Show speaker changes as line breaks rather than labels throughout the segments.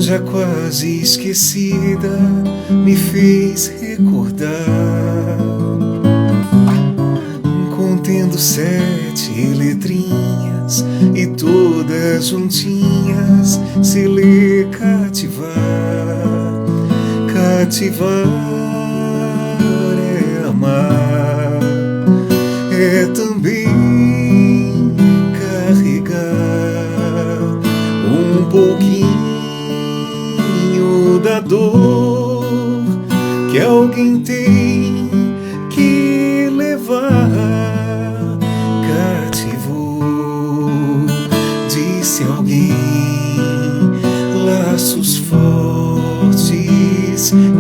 já quase esquecida, me fez recordar, contendo 7 letrinhas e todas juntinhas, se lê cativar. Cativar é amar, é também carregar um pouquinho da dor que alguém tem que levar. Cativou, disse alguém, laços fortes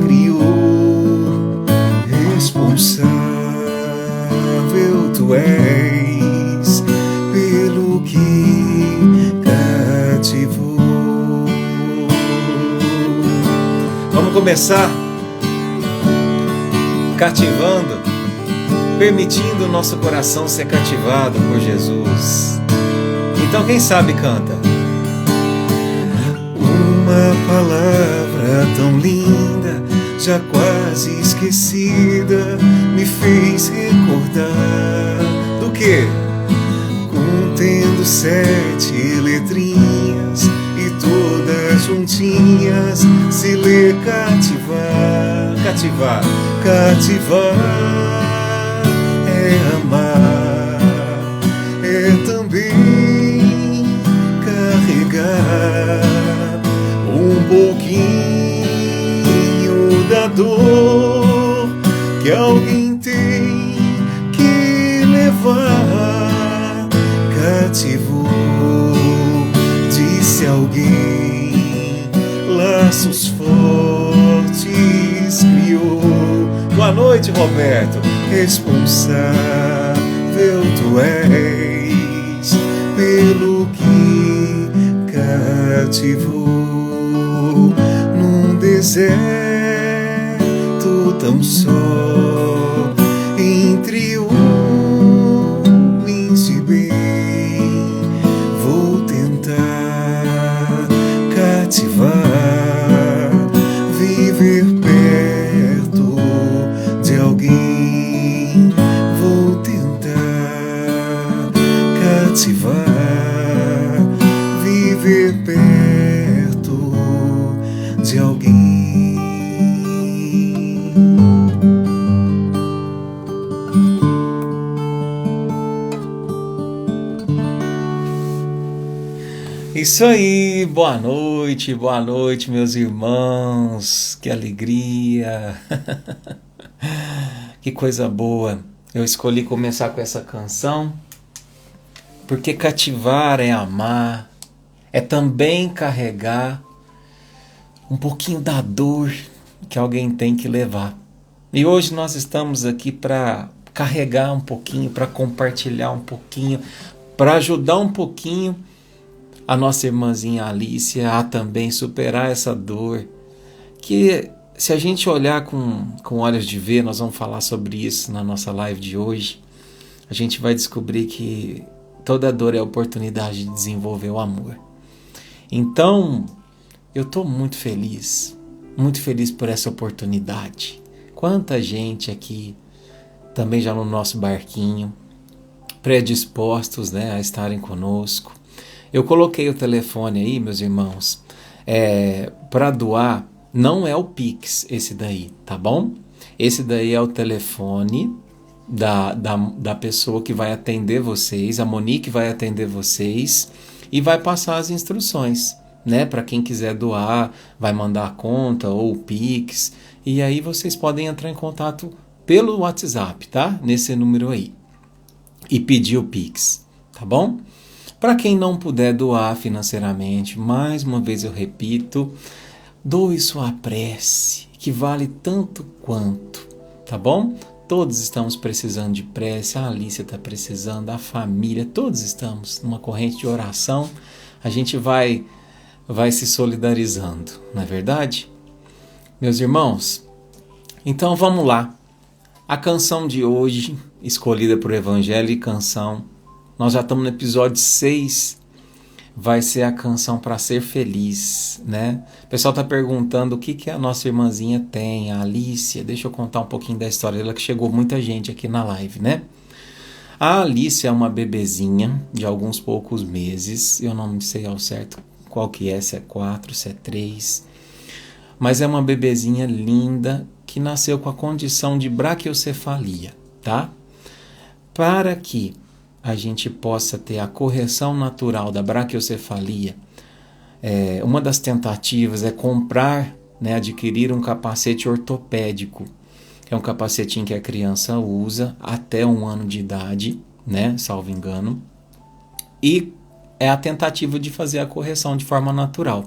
criou, responsável tu és pelo que cativou. Vamos começar cativando, permitindo o nosso coração ser cativado por Jesus. Então quem sabe canta. Uma palavra tão linda, já quase esquecida, me fez recordar do que? Contendo 7 letrinhas e todas juntinhas, se lê cativar. Cativar, cativar é amar, é também carregar um pouquinho da dor que alguém tem que levar. Cativou, disse alguém, laços fortes criou. Boa noite, Roberto. Responsável tu és pelo que cativou. Num deserto tão só, entre homens de bem, vou tentar cativar, viver perto de alguém. Vou tentar cativar, viver perto de alguém. Isso aí, boa noite, meus irmãos, que alegria, que coisa boa. Eu escolhi começar com essa canção, porque cativar é amar, é também carregar um pouquinho da dor que alguém tem que levar. E hoje nós estamos aqui para carregar um pouquinho, para compartilhar um pouquinho, para ajudar um pouquinho a nossa irmãzinha Alicia a também superar essa dor, que se a gente olhar com olhos de ver, nós vamos falar sobre isso na nossa live de hoje, a gente vai descobrir que toda dor é oportunidade de desenvolver o amor. Então, eu estou muito feliz por essa oportunidade. Quanta gente aqui, também já no nosso barquinho, predispostos, né, a estarem conosco. Eu coloquei o telefone aí, meus irmãos, para doar. Não é o Pix esse daí, tá bom? Esse daí é o telefone da pessoa que vai atender vocês, a Monique vai atender vocês e vai passar as instruções, né? Para quem quiser doar, vai mandar a conta ou o Pix, e aí vocês podem entrar em contato pelo WhatsApp, tá? Nesse número aí, e pedir o Pix, tá bom? Para quem não puder doar financeiramente, mais uma vez eu repito, doe sua prece, que vale tanto quanto, tá bom? Todos estamos precisando de prece, a Alicia está precisando, a família, todos estamos numa corrente de oração, a gente vai se solidarizando, não é verdade? Meus irmãos, então vamos lá. A canção de hoje, escolhida por Evangelho e Canção, nós já estamos no episódio 6, vai ser a canção Pra Ser Feliz, né? O pessoal tá perguntando o que a nossa irmãzinha tem, a Alicia. Deixa eu contar um pouquinho da história dela, que chegou muita gente aqui na live, né? A Alicia é uma bebezinha de alguns poucos meses, eu não sei ao certo qual que é, se é 4, se é 3, mas é uma bebezinha linda que nasceu com a condição de braquiocefalia, tá? Para que a gente possa ter a correção natural da braquiocefalia, uma das tentativas é comprar, né, adquirir um capacete ortopédico. É um capacetinho que a criança usa até 1 ano de idade, né, salvo engano. E é a tentativa de fazer a correção de forma natural.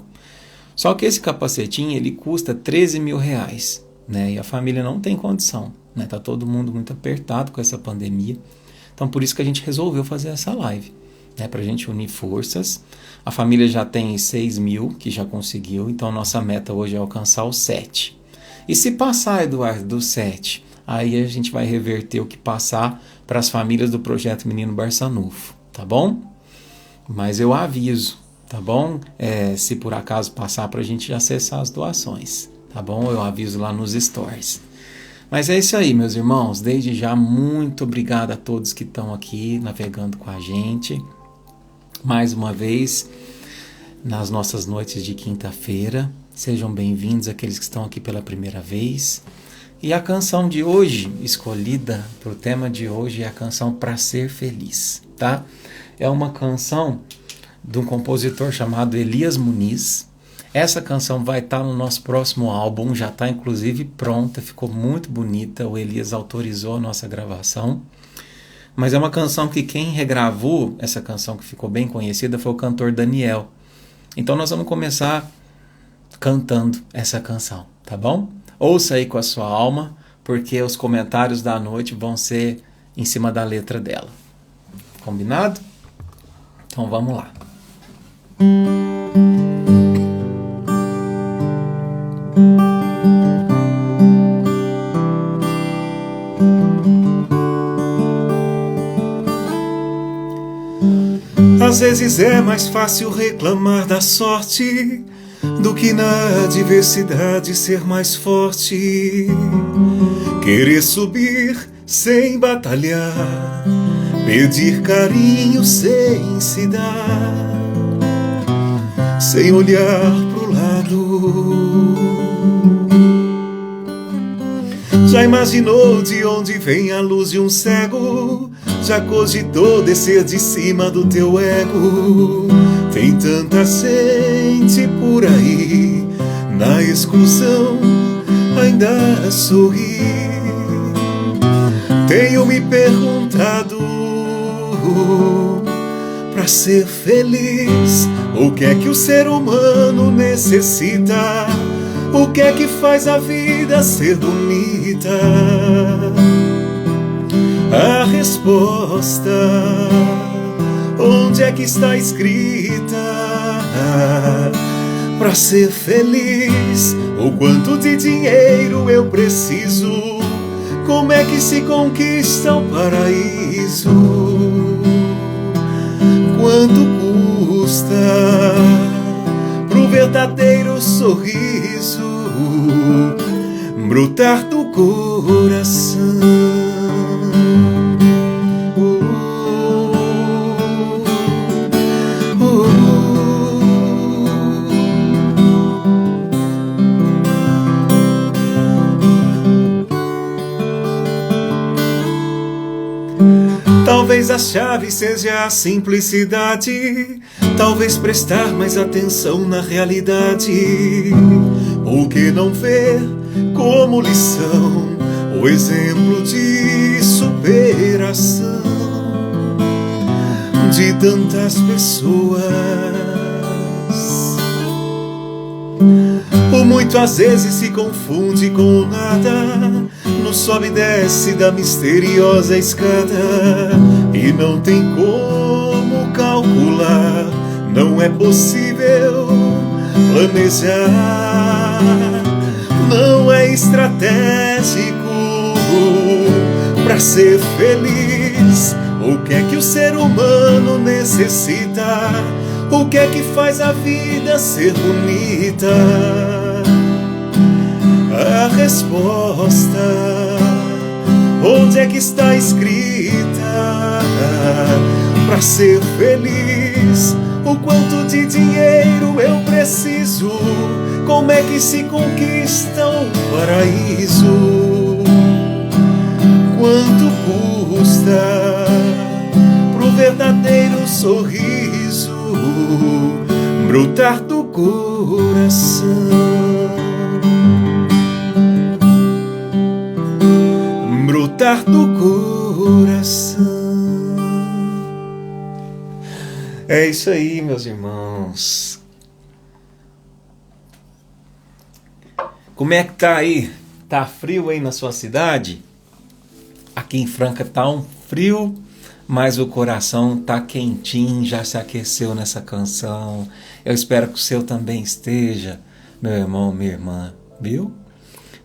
Só que esse capacetinho, ele custa R$13.000, né, e a família não tem condição, né, tá todo mundo muito apertado com essa pandemia. Então por isso que a gente resolveu fazer essa live, né, pra gente unir forças. A família já tem 6.000 que já conseguiu, então nossa meta hoje é alcançar os 7. E se passar, Eduardo, do 7, aí a gente vai reverter o que passar para as famílias do Projeto Menino Barçanufo, tá bom? Mas eu aviso, tá bom? Se por acaso passar, para a gente acessar as doações, tá bom? Eu aviso lá nos stories. Mas é isso aí, meus irmãos. Desde já, muito obrigado a todos que estão aqui navegando com a gente. Mais uma vez, nas nossas noites de quinta-feira. Sejam bem-vindos aqueles que estão aqui pela primeira vez. E a canção de hoje, escolhida para o tema de hoje, é a canção Pra Ser Feliz, tá? É uma canção de um compositor chamado Elias Muniz. Essa canção vai estar no nosso próximo álbum, já está inclusive pronta, ficou muito bonita, o Elias autorizou a nossa gravação. Mas é uma canção que quem regravou essa canção, que ficou bem conhecida, foi o cantor Daniel. Então nós vamos começar cantando essa canção, tá bom? Ouça aí com a sua alma, porque os comentários da noite vão ser em cima da letra dela. Combinado? Então vamos lá.
Às vezes é mais fácil reclamar da sorte do que na adversidade ser mais forte. Querer subir sem batalhar, pedir carinho sem se dar, sem olhar pro lado. Já imaginou de onde vem a luz de um cego? Já cogitou descer de cima do teu ego? Tem tanta gente por aí, na exclusão ainda sorri. Tenho me perguntado, pra ser feliz, o que é que o ser humano necessita? O que é que faz a vida ser bonita? A resposta, onde é que está escrita? Pra ser feliz, o quanto de dinheiro eu preciso? Como é que se conquista o paraíso? Quanto custa pro verdadeiro sorriso brotar do coração? Talvez a chave seja a simplicidade, talvez prestar mais atenção na realidade. O que não ver como lição, o exemplo de superação de tantas pessoas. O muito às vezes se confunde com o nada, no sobe e desce da misteriosa escada, e não tem como calcular, não é possível planejar, não é estratégico pra ser feliz. O que é que o ser humano necessita? O que é que faz a vida ser bonita? A resposta, onde é que está escrita? Para ser feliz, o quanto de dinheiro eu preciso? Como é que se conquista o paraíso? Quanto custa pro verdadeiro sorriso brotar do coração? Brotar do coração.
É isso aí, meus irmãos. Como é que tá aí? Tá frio aí na sua cidade? Aqui em Franca tá um frio, mas o coração tá quentinho, já se aqueceu nessa canção. Eu espero que o seu também esteja, meu irmão, minha irmã, viu?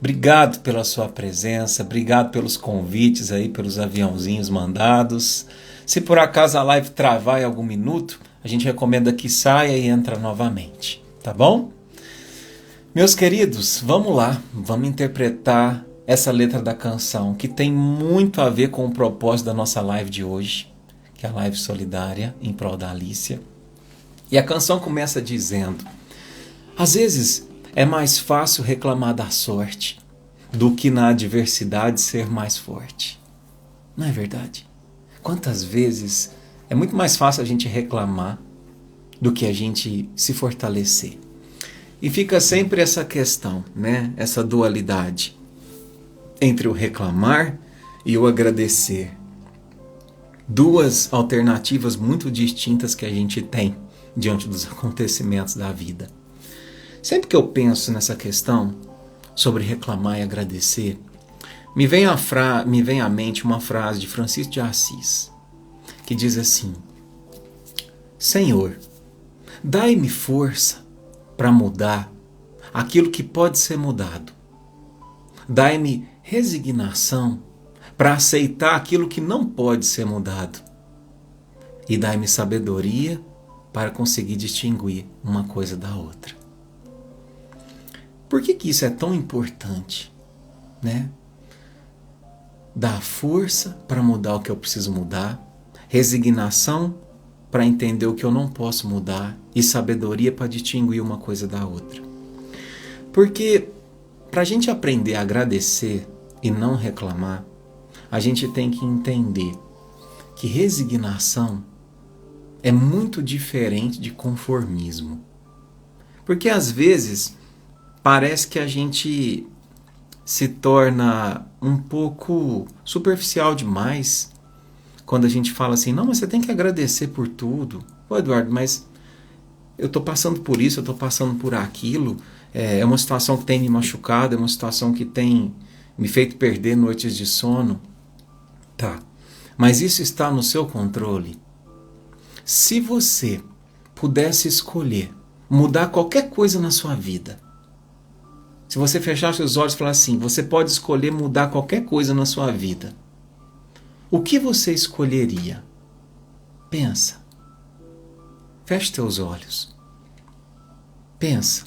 Obrigado pela sua presença, obrigado pelos convites aí, pelos aviãozinhos mandados. Se por acaso a live travar em algum minuto, a gente recomenda que saia e entra novamente, tá bom? Meus queridos, vamos lá, vamos interpretar essa letra da canção, que tem muito a ver com o propósito da nossa live de hoje, que é a live solidária em prol da Alícia. E a canção começa dizendo: às vezes é mais fácil reclamar da sorte do que na adversidade ser mais forte. Não é verdade? Quantas vezes é muito mais fácil a gente reclamar do que a gente se fortalecer. E fica sempre essa questão, né? Essa dualidade entre o reclamar e o agradecer. Duas alternativas muito distintas que a gente tem diante dos acontecimentos da vida. Sempre que eu penso nessa questão sobre reclamar e agradecer, me vem à mente uma frase de Francisco de Assis, que diz assim: Senhor, dai-me força para mudar aquilo que pode ser mudado. Dai-me resignação para aceitar aquilo que não pode ser mudado. E dai-me sabedoria para conseguir distinguir uma coisa da outra. Por que isso é tão importante, né? Dar força para mudar o que eu preciso mudar, resignação para entender o que eu não posso mudar e sabedoria para distinguir uma coisa da outra. Porque para a gente aprender a agradecer e não reclamar, a gente tem que entender que resignação é muito diferente de conformismo. Porque às vezes parece que a gente se torna um pouco superficial demais quando a gente fala assim: não, mas você tem que agradecer por tudo. Pô, Eduardo, mas eu estou passando por isso, eu estou passando por aquilo, é uma situação que tem me machucado, é uma situação que tem me feito perder noites de sono. Tá, mas isso está no seu controle. Se você pudesse escolher mudar qualquer coisa na sua vida, se você fechasse os olhos e falar assim: você pode escolher mudar qualquer coisa na sua vida, o que você escolheria? Pensa. Feche teus olhos. Pensa.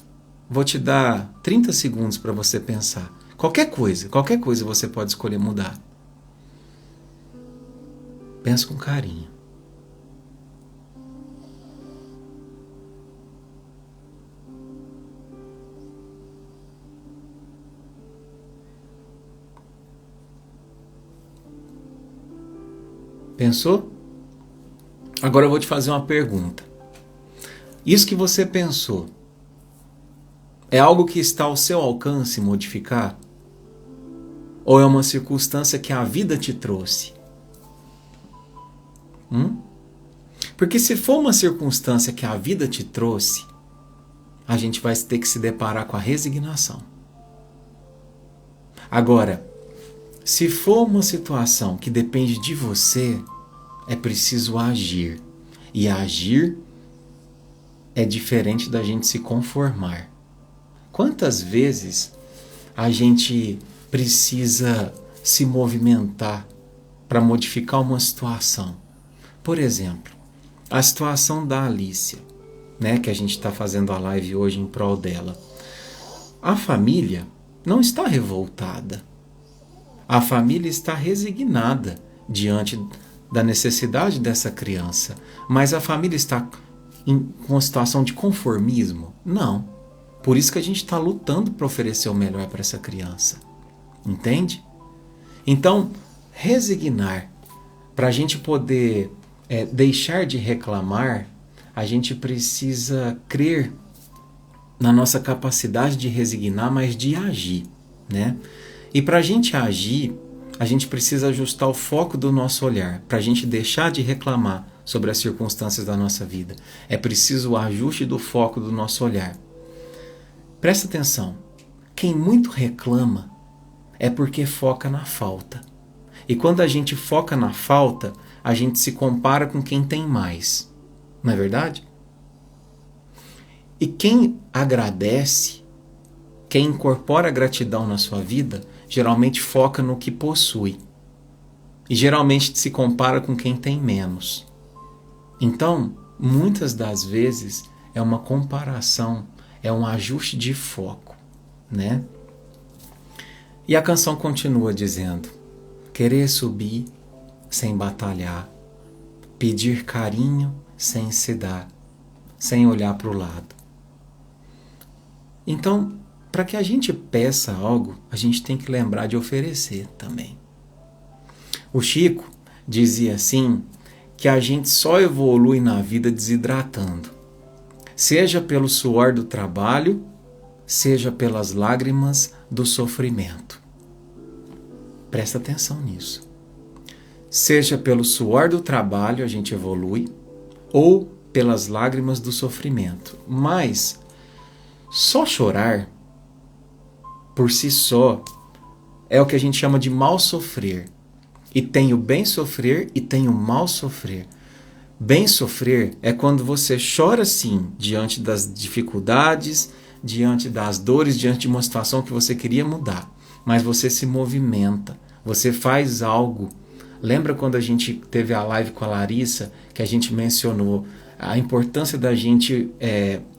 Vou te dar 30 segundos para você pensar. Qualquer coisa você pode escolher mudar. Pensa com carinho. Pensou? Agora eu vou te fazer uma pergunta. Isso que você pensou é algo que está ao seu alcance modificar? Ou é uma circunstância que a vida te trouxe? Porque se for uma circunstância que a vida te trouxe, a gente vai ter que se deparar com a resignação. Agora, se for uma situação que depende de você, é preciso agir. E agir é diferente da gente se conformar. Quantas vezes a gente precisa se movimentar para modificar uma situação? Por exemplo, a situação da Alícia. né, que a gente está fazendo a live hoje em prol dela. A família não está revoltada. A família está resignada diante da necessidade dessa criança. Mas a família está em uma situação de conformismo? Não. Por isso que a gente está lutando para oferecer o melhor para essa criança. Entende? Então, resignar, para a gente poder deixar de reclamar, a gente precisa crer na nossa capacidade de resignar, mas de agir, né? E para a gente agir, a gente precisa ajustar o foco do nosso olhar, para a gente deixar de reclamar sobre as circunstâncias da nossa vida. É preciso o ajuste do foco do nosso olhar. Presta atenção, quem muito reclama é porque foca na falta. E quando a gente foca na falta, a gente se compara com quem tem mais. Não é verdade? E quem agradece, quem incorpora a gratidão na sua vida, geralmente foca no que possui. E geralmente se compara com quem tem menos. Então, muitas das vezes, é uma comparação, é um ajuste de foco, né? E a canção continua dizendo: querer subir sem batalhar, pedir carinho sem se dar, sem olhar para o lado. Então, para que a gente peça algo, a gente tem que lembrar de oferecer também. O Chico dizia assim, que a gente só evolui na vida desidratando, seja pelo suor do trabalho, seja pelas lágrimas do sofrimento. Presta atenção nisso. Seja pelo suor do trabalho a gente evolui, ou pelas lágrimas do sofrimento. Mas só chorar, por si só, é o que a gente chama de mal sofrer. E tem o bem sofrer e tem o mal sofrer. Bem sofrer é quando você chora sim, diante das dificuldades, diante das dores, diante de uma situação que você queria mudar. Mas você se movimenta, você faz algo. Lembra quando a gente teve a live com a Larissa, que a gente mencionou a importância da gente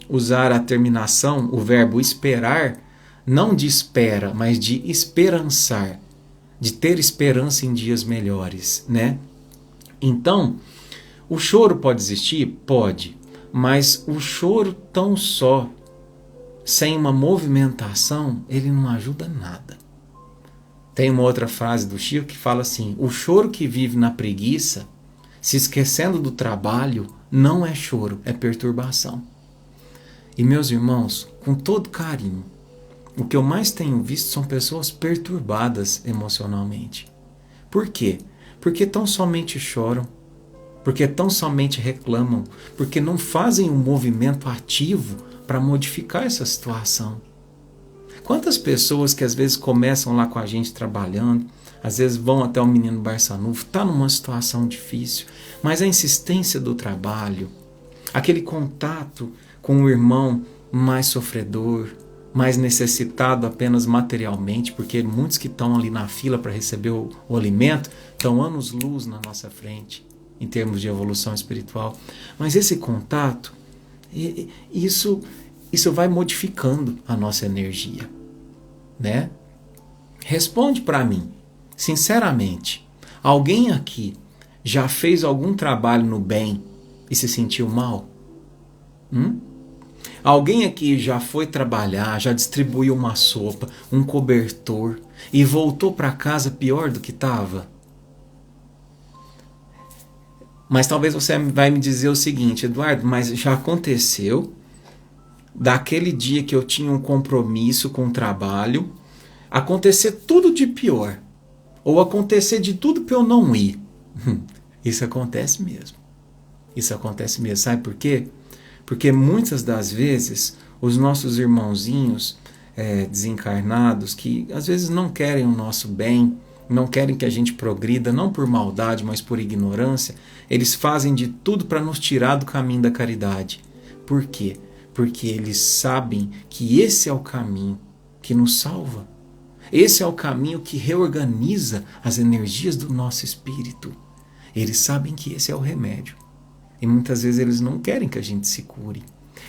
usar a terminação, o verbo esperar, não de espera, mas de esperançar, de ter esperança em dias melhores, né? Então, o choro pode existir? Pode, mas o choro tão só, sem uma movimentação, ele não ajuda nada. Tem uma outra frase do Chico que fala assim: o choro que vive na preguiça, se esquecendo do trabalho, não é choro, é perturbação. E meus irmãos, com todo carinho, o que eu mais tenho visto são pessoas perturbadas emocionalmente. Por quê? Porque tão somente choram, porque tão somente reclamam, porque não fazem um movimento ativo para modificar essa situação. Quantas pessoas que às vezes começam lá com a gente trabalhando, às vezes vão até o Menino Barçanufo, está numa situação difícil, mas a insistência do trabalho, aquele contato com o irmão mais sofredor, mais necessitado apenas materialmente, porque muitos que estão ali na fila para receber o alimento estão anos-luz na nossa frente, em termos de evolução espiritual. Mas esse contato, isso vai modificando a nossa energia, né? Responde para mim, sinceramente, alguém aqui já fez algum trabalho no bem e se sentiu mal? Alguém aqui já foi trabalhar, já distribuiu uma sopa, um cobertor e voltou para casa pior do que estava? Mas talvez você vai me dizer o seguinte: Eduardo, mas já aconteceu daquele dia que eu tinha um compromisso com o trabalho, acontecer tudo de pior, ou acontecer de tudo para eu não ir. Isso acontece mesmo. Isso acontece mesmo. Sabe por quê? Porque muitas das vezes os nossos irmãozinhos desencarnados, que às vezes não querem o nosso bem, não querem que a gente progrida, não por maldade, mas por ignorância, eles fazem de tudo para nos tirar do caminho da caridade. Por quê? Porque eles sabem que esse é o caminho que nos salva. Esse é o caminho que reorganiza as energias do nosso espírito. Eles sabem que esse é o remédio. E muitas vezes eles não querem que a gente se cure.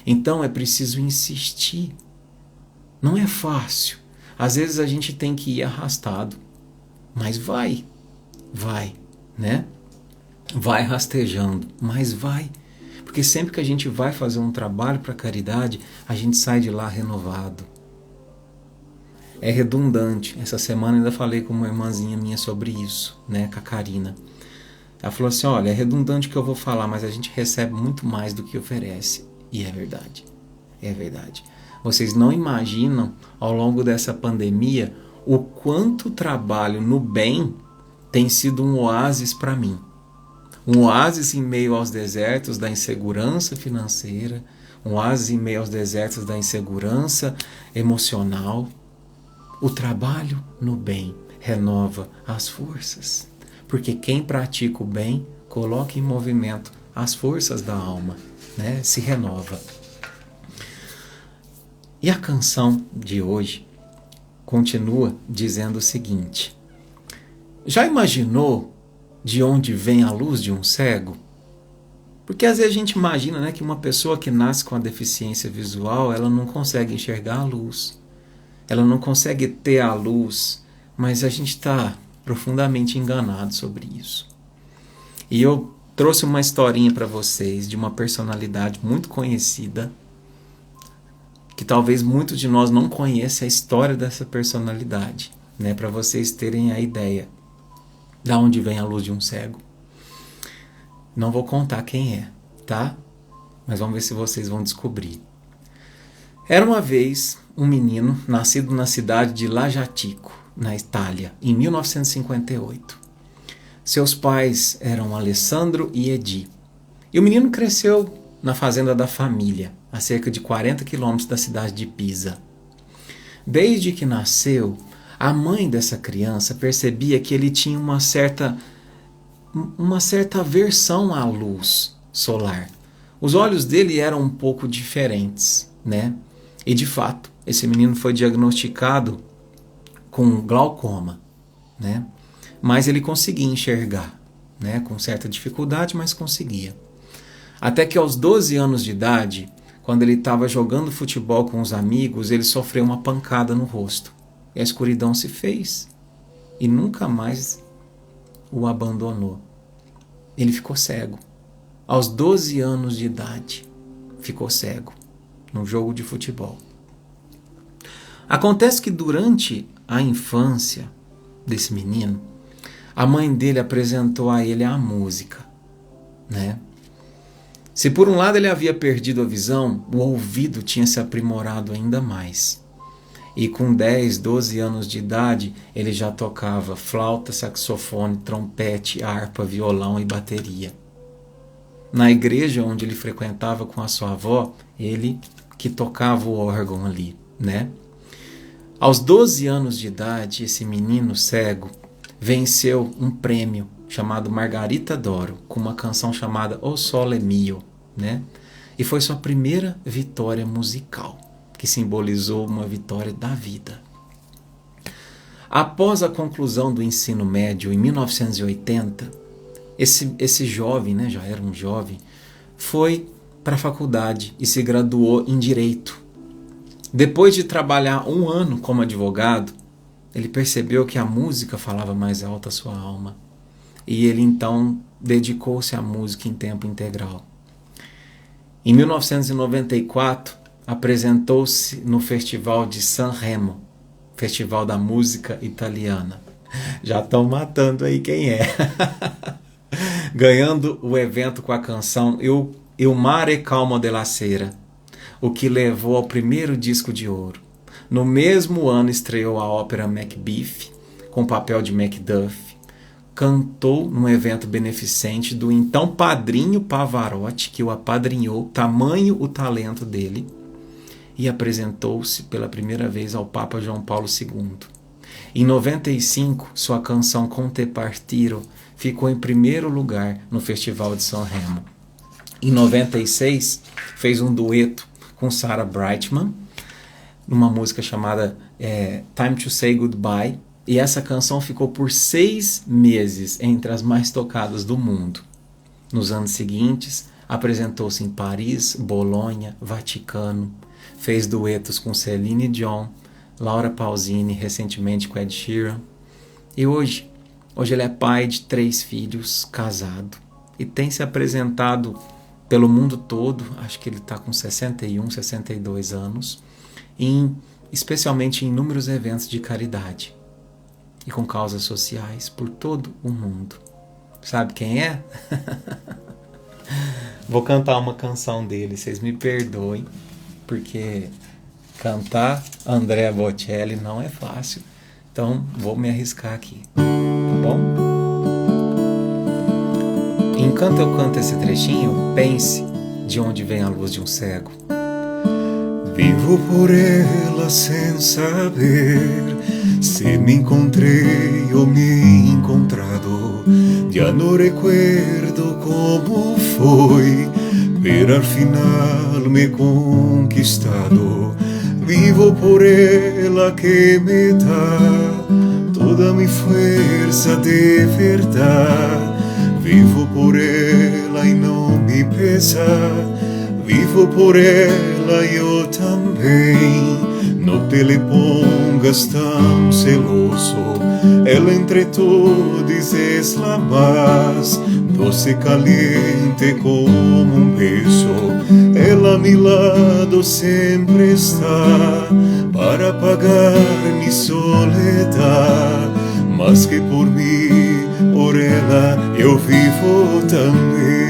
Então é preciso insistir. Não é fácil. Às vezes a gente tem que ir arrastado, mas vai, né? Vai rastejando, mas vai. Porque sempre que a gente vai fazer um trabalho para a caridade, a gente sai de lá renovado. É redundante. Essa semana ainda falei com uma irmãzinha minha sobre isso, né, com a Karina. Ela falou assim, olha, é redundante o que eu vou falar, mas a gente recebe muito mais do que oferece. E é verdade. É verdade. Vocês não imaginam, ao longo dessa pandemia, o quanto o trabalho no bem tem sido um oásis para mim. Um oásis em meio aos desertos da insegurança financeira, um oásis em meio aos desertos da insegurança emocional. O trabalho no bem renova as forças, porque quem pratica o bem coloca em movimento as forças da alma, né? Se renova. E a canção de hoje continua dizendo o seguinte: já imaginou de onde vem a luz de um cego? Porque às vezes a gente imagina, né, que uma pessoa que nasce com a deficiência visual, ela não consegue enxergar a luz. Ela não consegue ter a luz, mas a gente está profundamente enganado sobre isso. E eu trouxe uma historinha para vocês de uma personalidade muito conhecida, que talvez muitos de nós não conheçam a história dessa personalidade, né, para vocês terem a ideia da onde vem a luz de um cego. Não vou contar quem é, tá? Mas vamos ver se vocês vão descobrir. Era uma vez um menino nascido na cidade de Lajatico, na Itália, em 1958. Seus pais eram Alessandro e Edi. E o menino cresceu na fazenda da família, a cerca de 40 quilômetros da cidade de Pisa. Desde que nasceu, a mãe dessa criança percebia que ele tinha uma certa aversão à luz solar. Os olhos dele eram um pouco diferentes, né? E de fato, esse menino foi diagnosticado com glaucoma, né? Mas ele conseguia enxergar, né? Com certa dificuldade, mas conseguia. Até que aos 12 anos de idade, quando ele estava jogando futebol com os amigos, ele sofreu uma pancada no rosto. E a escuridão se fez e nunca mais o abandonou. Ele ficou cego. Aos 12 anos de idade, ficou cego num jogo de futebol. Acontece que durante a infância desse menino, a mãe dele apresentou a ele a música, né? Se por um lado ele havia perdido a visão, o ouvido tinha se aprimorado ainda mais. E com 10, 12 anos de idade, ele já tocava flauta, saxofone, trompete, harpa, violão e bateria. Na igreja onde ele frequentava com a sua avó, ele que tocava o órgão ali, né? Aos 12 anos de idade, esse menino cego venceu um prêmio chamado Margarita d'Oro, com uma canção chamada O Sole Mio, né? E foi sua primeira vitória musical, que simbolizou uma vitória da vida. Após a conclusão do ensino médio, em 1980, esse jovem, né, já era um jovem, foi para a faculdade e se graduou em Direito. Depois de trabalhar 1 ano como advogado, ele percebeu que a música falava mais alto à sua alma. E ele então dedicou-se à música em tempo integral. Em 1994, apresentou-se no Festival de Sanremo, Festival da Música Italiana. Já estão matando aí quem é. Ganhando o evento com a canção Il Mare Calmo della Sera, o que levou ao primeiro disco de ouro. No mesmo ano estreou a ópera Macbeth, com o papel de Macduff. Cantou num evento beneficente do então padrinho Pavarotti, que o apadrinhou, tamanho o talento dele, e apresentou-se pela primeira vez ao Papa João Paulo II. Em 95, sua canção Con te partiro ficou em primeiro lugar no Festival de Sanremo. Em 96, fez um dueto com Sarah Brightman, numa música chamada Time to Say Goodbye, e essa canção ficou por 6 meses entre as mais tocadas do mundo. Nos anos seguintes, Apresentou-se em Paris, Bolonha, Vaticano, fez duetos com Celine Dion, Laura Pausini, recentemente com Ed Sheeran. E hoje ele é pai de 3 filhos, casado, e tem se apresentado pelo mundo todo, acho que ele está com 61, 62 anos, especialmente em inúmeros eventos de caridade e com causas sociais por todo o mundo. Sabe quem é? Vou cantar uma canção dele, vocês me perdoem, porque cantar Andrea Bocelli não é fácil, então vou me arriscar aqui, tá bom? Enquanto eu canto esse trechinho, pense de onde vem a luz de um cego.
Vivo por ela sem saber se me encontrei ou me encontrado. Ya no recuerdo como foi, pero al final me he conquistado. Vivo por ela que me da toda mi fuerza de verdad. Vivo por ela e não me pesa. Vivo por ela eu também. No te le pongas tan celoso. Ela entre todos es la más doce, caliente como un beso. Ela a mi lado siempre está para apagar mi soledad. Más que por mí, por ela eu vivo também.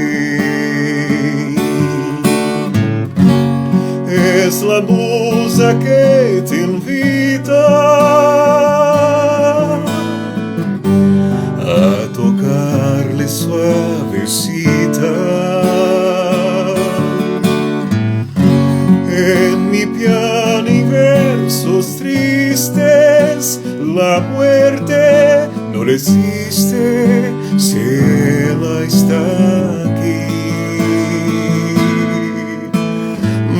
Es la musa que te invita a tocarle suavecita. En mi piano y versos tristes, la muerte no resiste si ella está aquí.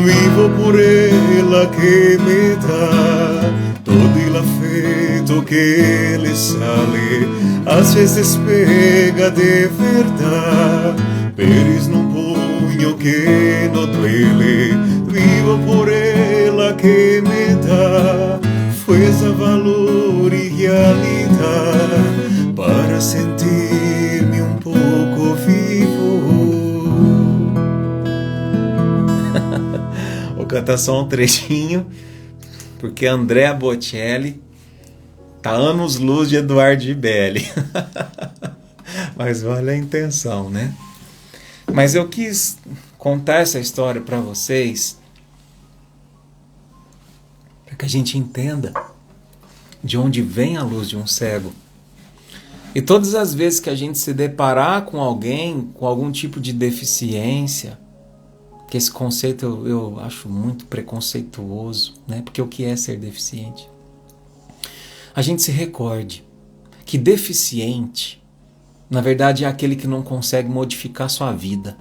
Vivo por ela que me da todo el afecto que le sale. Às vezes pega de verdad, pero es num punho que no duele. Vivo por ela que me da fuerza, valor y realidad para sentirme un poco vivo.
Vou cantar só um trechinho, porque Andrea Bocelli tá anos-luz de Eduardo Gibelli. Mas olha a intenção, né? Mas eu quis contar essa história para vocês, para que a gente entenda de onde vem a luz de um cego. E todas as vezes que a gente se deparar com alguém com algum tipo de deficiência, que esse conceito eu acho muito preconceituoso, né? Porque o que é ser deficiente? A gente se recorde que deficiente, na verdade, é aquele que não consegue modificar sua vida.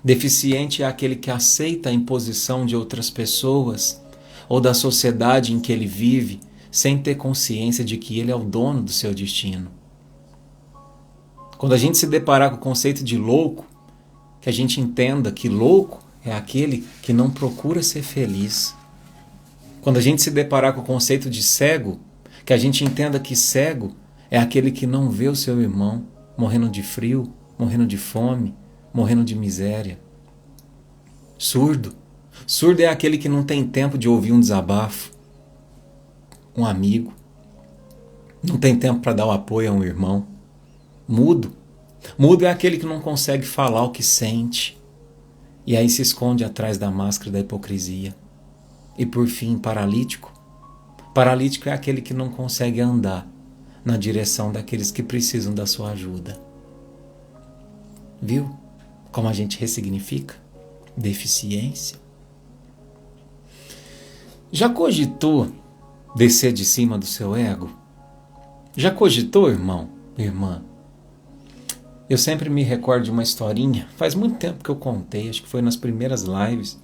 Deficiente é aquele que aceita a imposição de outras pessoas ou da sociedade em que ele vive, sem ter consciência de que ele é o dono do seu destino. Quando a gente se deparar com o conceito de louco, que a gente entenda que louco é aquele que não procura ser feliz. Quando a gente se deparar com o conceito de cego, que a gente entenda que cego é aquele que não vê o seu irmão morrendo de frio, morrendo de fome, morrendo de miséria. Surdo é aquele que não tem tempo de ouvir um desabafo, um amigo, não tem tempo para dar o apoio a um irmão. Mudo é aquele que não consegue falar o que sente e aí se esconde atrás da máscara da hipocrisia. E por fim, paralítico é aquele que não consegue andar na direção daqueles que precisam da sua ajuda. Viu como a gente ressignifica? Deficiência. Já cogitou descer de cima do seu ego? Já cogitou, irmão, irmã? Eu sempre me recordo de uma historinha, faz muito tempo que eu contei, acho que foi nas primeiras lives,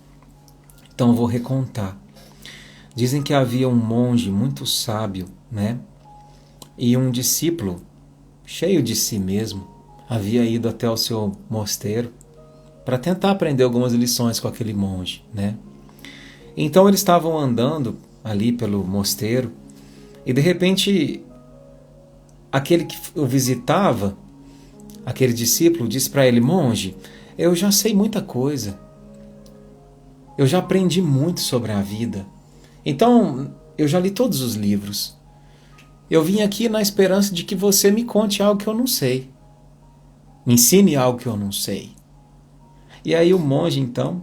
então eu vou recontar. Dizem que havia um monge muito sábio, né? E um discípulo, cheio de si mesmo, havia ido até o seu mosteiro para tentar aprender algumas lições com aquele monge, né? Então eles estavam andando ali pelo mosteiro e de repente aquele que o visitava, aquele discípulo, disse para ele: monge, eu já sei muita coisa, eu já aprendi muito sobre a vida, então eu já li todos os livros, eu vim aqui na esperança de que você me conte algo que eu não sei, me ensine algo que eu não sei. E aí o monge então,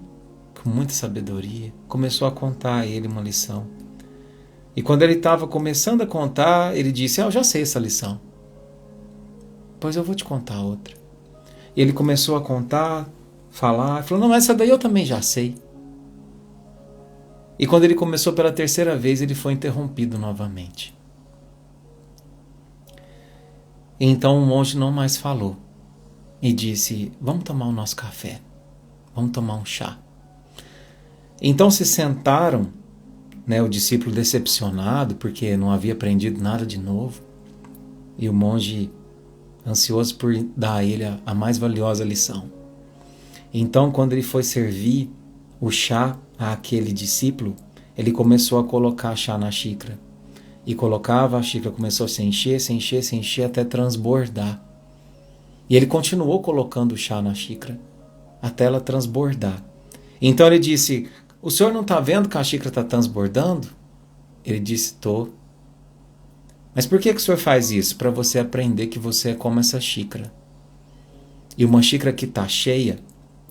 com muita sabedoria, começou a contar a ele uma lição. E quando ele estava começando a contar, ele disse: eu já sei essa lição. Pois eu vou te contar outra. E ele começou a contar, falar, falou: não, mas essa daí eu também já sei. E quando ele começou pela terceira vez, ele foi interrompido novamente. E então o monge não mais falou. E disse: vamos tomar o nosso café. Vamos tomar um chá. Então se sentaram, né, o discípulo decepcionado, porque não havia aprendido nada de novo, e o monge ansioso por dar a ele a mais valiosa lição. Então, quando ele foi servir o chá àquele discípulo, ele começou a colocar chá na xícara. E colocava, a xícara começou a se encher, até transbordar. E ele continuou colocando o chá na xícara, até ela transbordar. Então ele disse: o senhor não está vendo que a xícara está transbordando? Ele disse: estou. Mas por que o senhor faz isso? Para você aprender que você é como essa xícara. E uma xícara que está cheia,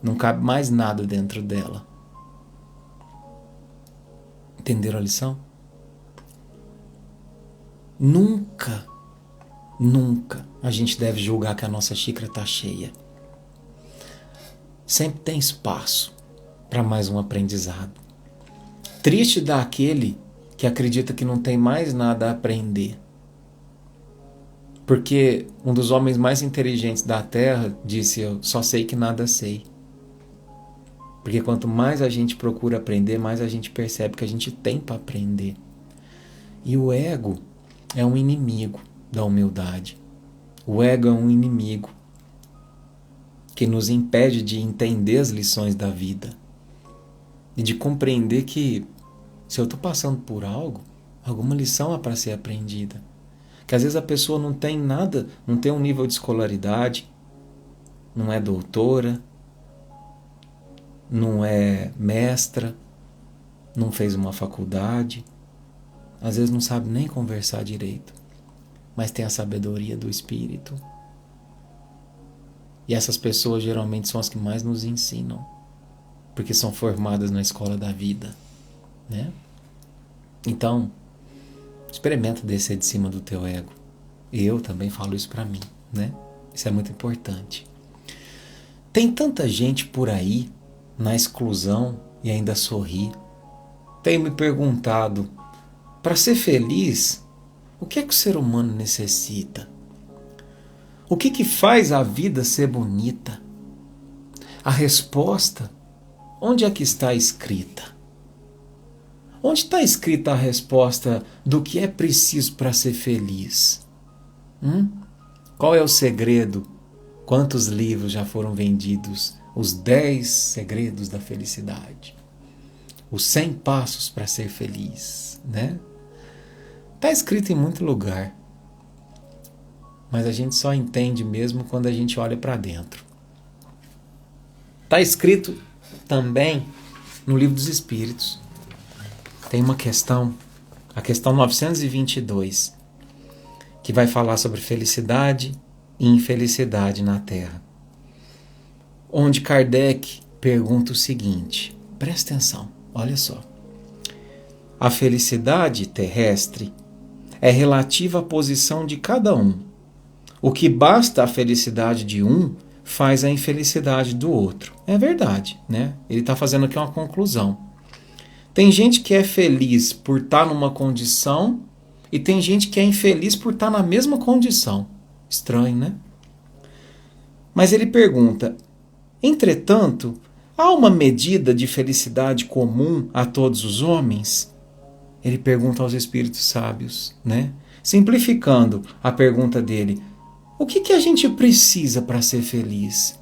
não cabe mais nada dentro dela. Entenderam a lição? Nunca a gente deve julgar que a nossa xícara está cheia. Sempre tem espaço para mais um aprendizado. Triste daquele que acredita que não tem mais nada a aprender. Porque um dos homens mais inteligentes da Terra disse: eu só sei que nada sei. Porque quanto mais a gente procura aprender, mais a gente percebe que a gente tem para aprender. E o ego é um inimigo da humildade. O ego é um inimigo que nos impede de entender as lições da vida e de compreender que se eu estou passando por algo, alguma lição é para ser aprendida. Que às vezes a pessoa não tem nada, não tem um nível de escolaridade, não é doutora, não é mestra, não fez uma faculdade, às vezes não sabe nem conversar direito, mas tem a sabedoria do espírito. E essas pessoas geralmente são as que mais nos ensinam, porque são formadas na escola da vida, né? Então, experimenta descer de cima do teu ego. E eu também falo isso para mim, né? Isso é muito importante. Tem tanta gente por aí na exclusão e ainda sorri. Tenho me perguntado, para ser feliz, o que é que o ser humano necessita? O que faz a vida ser bonita? A resposta, onde é que está escrita? Onde está escrita a resposta do que é preciso para ser feliz? Qual é o segredo? Quantos livros já foram vendidos? Os 10 segredos da felicidade. Os 100 passos para ser feliz, né? Está escrito em muito lugar. Mas a gente só entende mesmo quando a gente olha para dentro. Está escrito também no Livro dos Espíritos. Tem uma questão, a questão 922, que vai falar sobre felicidade e infelicidade na Terra. Onde Kardec pergunta o seguinte, presta atenção, olha só. A felicidade terrestre é relativa à posição de cada um. O que basta a felicidade de um faz a infelicidade do outro. É verdade, né? Ele está fazendo aqui uma conclusão. Tem gente que é feliz por estar numa condição e tem gente que é infeliz por estar na mesma condição. Estranho, né? Mas ele pergunta, entretanto, há uma medida de felicidade comum a todos os homens? Ele pergunta aos espíritos sábios, né? Simplificando a pergunta dele, o que a gente precisa para ser feliz?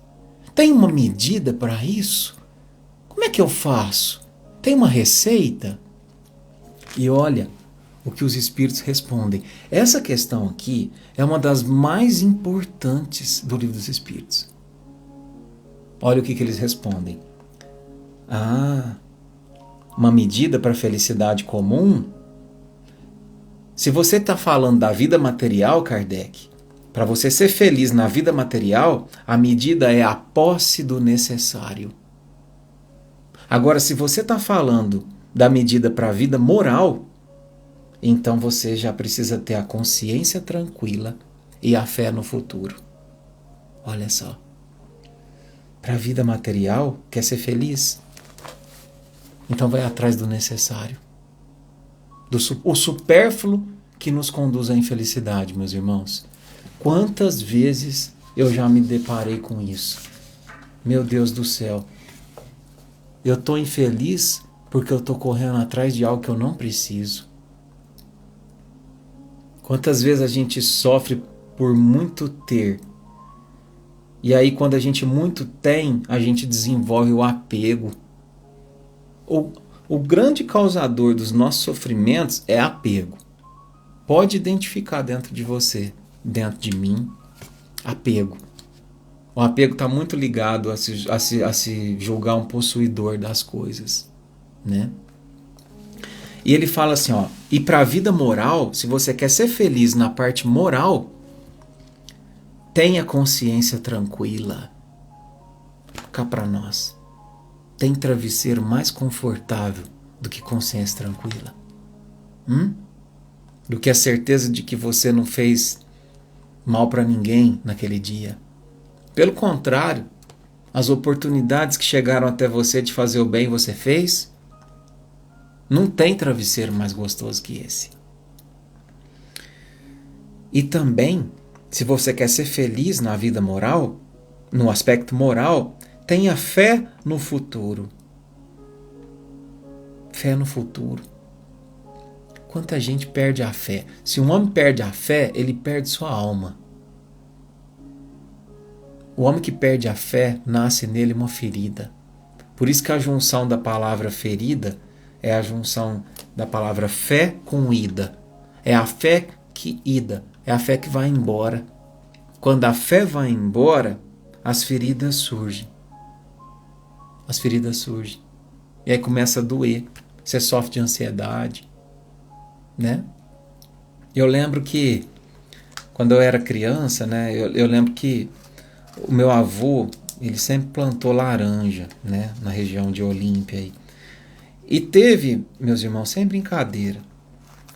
Tem uma medida para isso? Como é que eu faço? Tem uma receita? E olha o que os espíritos respondem. Essa questão aqui é uma das mais importantes do Livro dos Espíritos. Olha o que eles respondem. Uma medida para a felicidade comum? Se você está falando da vida material, Kardec, para você ser feliz na vida material, a medida é a posse do necessário. Agora, se você está falando da medida para a vida moral, então você já precisa ter a consciência tranquila e a fé no futuro. Olha só. Para a vida material, quer ser feliz? Então vai atrás do necessário. O supérfluo que nos conduz à infelicidade, meus irmãos. Quantas vezes eu já me deparei com isso? Meu Deus do céu. Eu estou infeliz porque eu estou correndo atrás de algo que eu não preciso. Quantas vezes a gente sofre por muito ter? E aí quando a gente muito tem, a gente desenvolve o apego. O grande causador dos nossos sofrimentos é apego. Pode identificar dentro de você, dentro de mim, apego. O apego está muito ligado a se julgar um possuidor das coisas, né? E ele fala assim, e para a vida moral, se você quer ser feliz na parte moral, tenha consciência tranquila. Cá para nós. Tem travesseiro mais confortável do que consciência tranquila? Do que a certeza de que você não fez mal para ninguém naquele dia. Pelo contrário, as oportunidades que chegaram até você de fazer o bem você fez. Não tem travesseiro mais gostoso que esse. E também, se você quer ser feliz na vida moral, no aspecto moral, tenha fé no futuro. Fé no futuro. Quanta gente perde a fé. Se um homem perde a fé, ele perde sua alma. O homem que perde a fé, nasce nele uma ferida. Por isso que a junção da palavra ferida é a junção da palavra fé com ida. É a fé que ida. É a fé que vai embora. Quando a fé vai embora, as feridas surgem. As feridas surgem. E aí começa a doer. Você sofre de ansiedade, né? Eu lembro que quando eu era criança, né? Eu lembro que o meu avô, ele sempre plantou laranja, né? Na região de Olímpia aí. E teve, meus irmãos, sem brincadeira,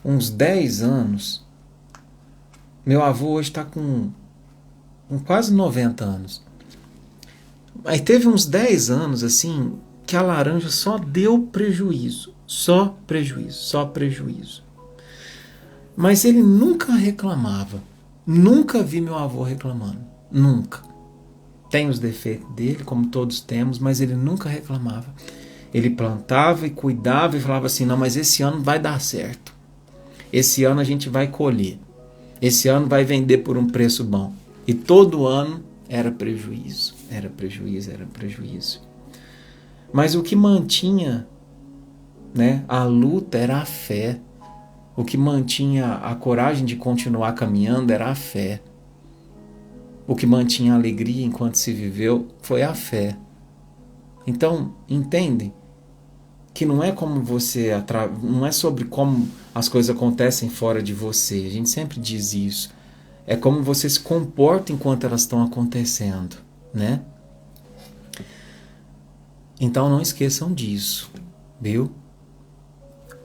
uns 10 anos. Meu avô hoje está com quase 90 anos. Aí teve uns 10 anos assim que a laranja só deu prejuízo. Só prejuízo, só prejuízo. Mas ele nunca reclamava. Nunca vi meu avô reclamando. Nunca. Tem os defeitos dele, como todos temos, mas ele nunca reclamava. Ele plantava e cuidava e falava assim, não, mas esse ano vai dar certo. Esse ano a gente vai colher. Esse ano vai vender por um preço bom. E todo ano era prejuízo. Era prejuízo, era prejuízo. Mas o que mantinha, né, a luta era a fé. O que mantinha a coragem de continuar caminhando era a fé. O que mantinha a alegria enquanto se viveu foi a fé. Então, entendem que não é como você, não é sobre como as coisas acontecem fora de você. A gente sempre diz isso. É como você se comporta enquanto elas estão acontecendo, né? Então não esqueçam disso, viu?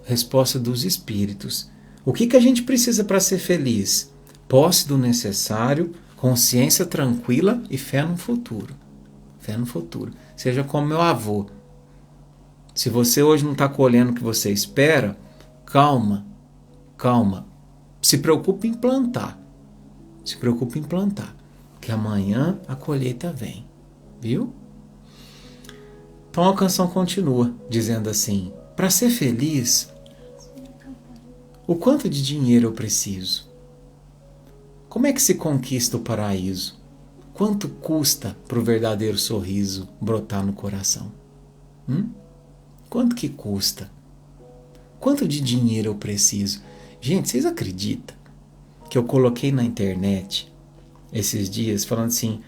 Resposta dos espíritos. O que a gente precisa para ser feliz? Posse do necessário, consciência tranquila e fé no futuro. Fé no futuro. Seja como meu avô. Se você hoje não está colhendo o que você espera, calma, calma. Se preocupe em plantar. Se preocupe em plantar. Que amanhã a colheita vem. Viu? Então a canção continua dizendo assim: para ser feliz, o quanto de dinheiro eu preciso? Como é que se conquista o paraíso? Quanto custa para o verdadeiro sorriso brotar no coração? Quanto que custa? Quanto de dinheiro eu preciso? Gente, vocês acreditam que eu coloquei na internet esses dias falando assim,